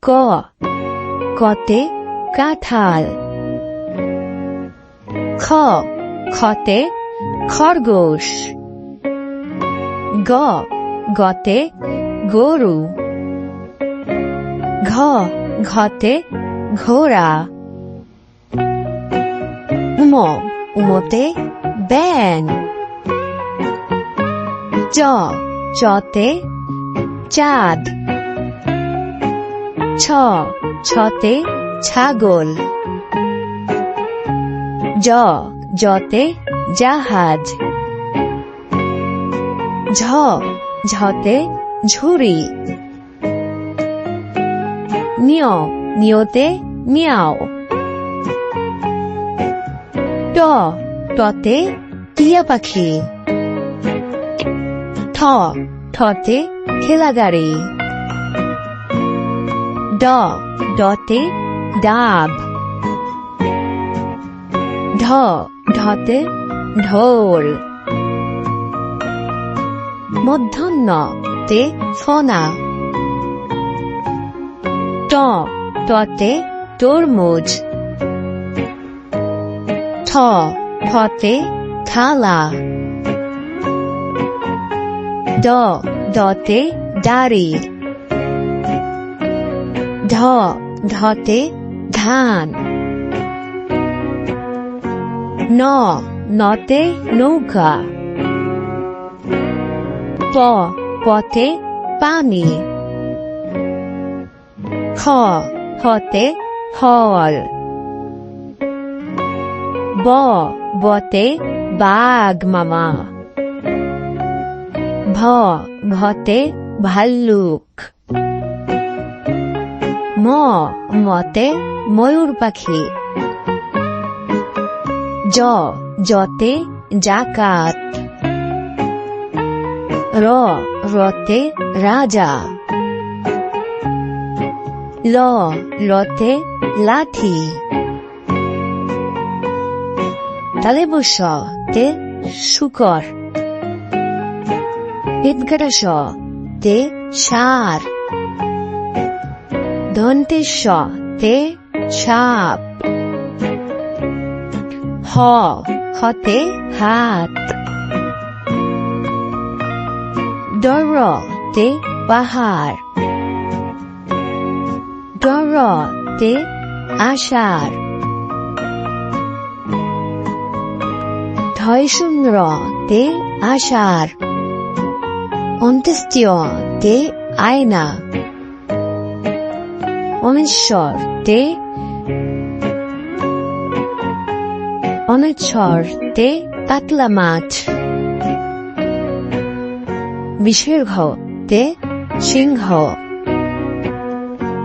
ক কতে কাঁঠাল খ খতে খরগোশ গ গতে গরু ঘ ঘতে ঘোড়া উম উমতে ব্যাঙ চ চতে চাঁদ ছ ছতে ছাগল জ জতে জাহাজ ঝ ঝতে ঝুড়ি নিয় নিয়তে মিয়াও ট টতে টিয়া পাখি ঠ ঠতে ঠেলা গাড়ি ড ডতে ডাব ঢ ঢতে ঢোল মধ্যাহ্ন তে ফনা ট টতে তরমুজ ঠ ঠতে থালা ড ডতে দাড়ি ঢ ঢতে ধান ন নতে নৌকা প পতে পানি খ খতে ফল ব বতে বাঘ মামা ভ ভতে ভাল্লুক ম মতে ময়ূর পাখি জ জতে জাকাত র রতে রাজা ল লতে লাঠি তালে বস তে শুকর ঈদগাহ তে সার দন্তেশ তে সাপ হ হতে হাত দর তে পাহাড় দর তে আষাঢ় ধয়শূন্য তে আষাঢ় অন্ত্যেষ্টিয় তে আয়না অনেশ্বর তে অনেশ্বর তে কাতলা মাছ বিসর্গ তে সিংহ